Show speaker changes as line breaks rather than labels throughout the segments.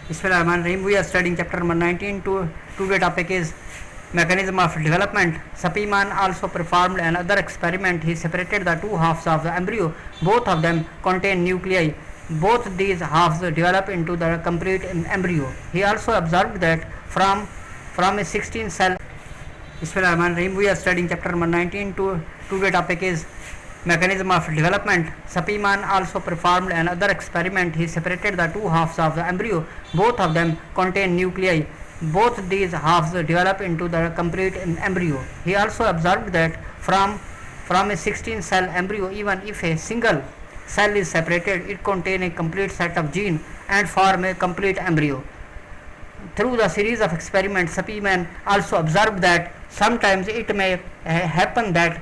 Bismillahirrahmanirrahim. We are studying chapter number 19. Today topic is mechanism of development. Sapieman also performed another experiment. He separated the two halves of the embryo. Both of them contain nuclei. Both these halves develop into the complete embryo. He also observed that from a 16 cell. Bismillahirrahmanirrahim. We are studying chapter number 19. Today topic is mechanism of development. Sapieman also performed another experiment. He separated the two halves of the embryo. Both of them contain nuclei. Both these halves develop into the complete embryo. He also observed that from a 16 cell embryo, even if a single cell is separated, it contains a complete set of genes and form a complete embryo. Through the series of experiments, Sapieman also observed that sometimes it may happen that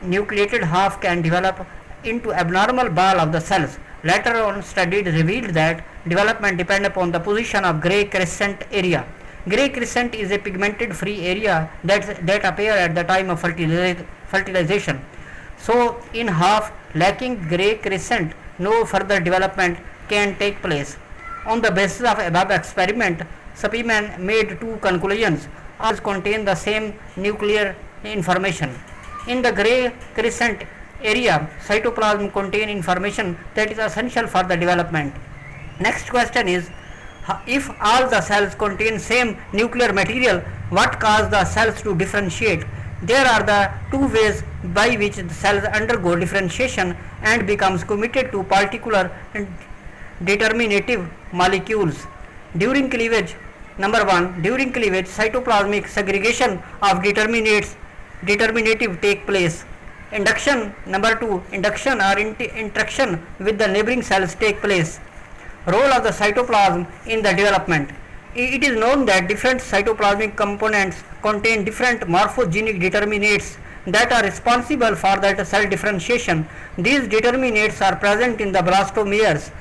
nucleated half can develop into abnormal ball of the cells. Later on studies revealed that development depends upon the position of gray crescent area. Gray crescent is a pigmented free area that appear at the time of fertilization. So in half lacking gray crescent, no further development can take place. On the basis of above experiment, Sapieman made two conclusions. All contain the same nuclear information. In the gray crescent area, cytoplasm contain information that is essential for the development. Next question is, if all the cells contain same nuclear material, what causes the cells to differentiate? There are the two ways by which the cells undergo differentiation and becomes committed to particular determinative molecules. During cleavage, number 1, during cleavage, cytoplasmic segregation of determinative take place. Induction, number 2, induction or interaction with the neighboring cells take place. Role of the cytoplasm in the development. It is known that different cytoplasmic components contain different morphogenic determinates that are responsible for that cell differentiation. These determinates are present in the blastomeres.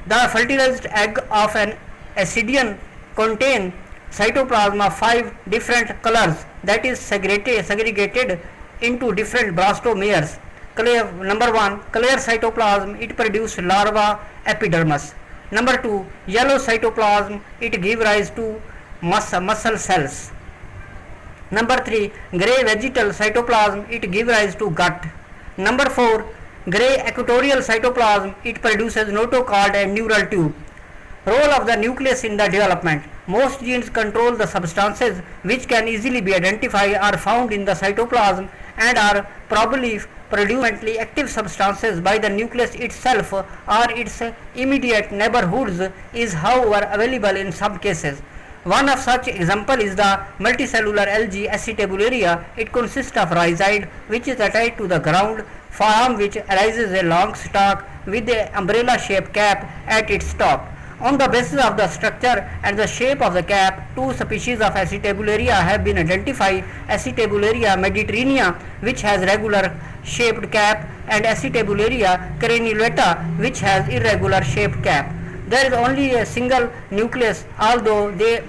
The fertilized egg of an ascidian contain cytoplasm of 5 different colors that is segregated into different blastomeres. Number 1, clear cytoplasm, it produces larva epidermis. Number 2, yellow cytoplasm, it gives rise to muscle cells. Number 3, gray vegetal cytoplasm, it gives rise to gut. Number 4, gray equatorial cytoplasm, it produces notochord and neural tube. Role of the nucleus in the development. Most genes control the substances which can easily be identified are found in the cytoplasm and are probably produced active substances by the nucleus itself or its immediate neighborhoods is however available in some cases. One of such example is the multicellular algae Acetabularia. It consists of rhizide which is attached to the ground, from which arises a long stalk with an umbrella shaped cap at its top. On the basis of the structure and the shape of the cap, two species of Acetabularia have been identified: Acetabularia mediterranea, which has regular shaped cap, and Acetabularia crenulata, which has irregular shaped cap. There is only a single nucleus, although they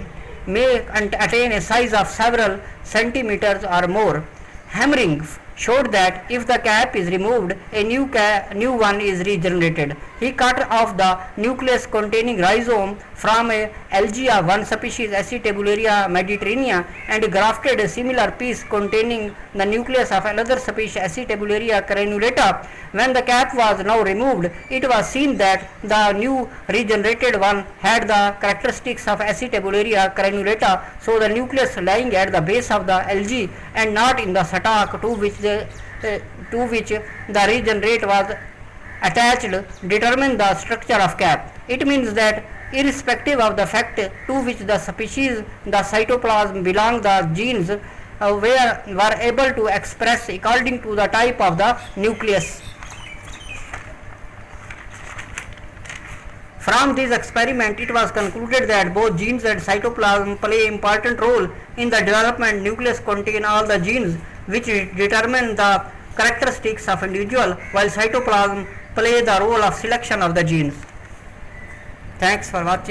may attain a size of several centimeters or more. Hammering showed that if the cap is removed, a new one is regenerated. He cut off the nucleus containing rhizome from a algae of one species Acetabularia mediterranea and grafted a similar piece containing the nucleus of another species Acetabularia crenulata. When the cap was now removed, it was seen that the new regenerated one had the characteristics of Acetabularia crenulata, so the nucleus lying at the base of the algae and not in the stalk to which the regenerate was attached determine the structure of cap. It means that irrespective of the fact to which the species the cytoplasm belong, the genes were able to express according to the type of the nucleus. From this experiment, it was concluded that both genes and cytoplasm play an important role in the development. Nucleus contain all the genes which determine the characteristics of individual, while cytoplasm play the role of selection of the genes. Thanks for watching.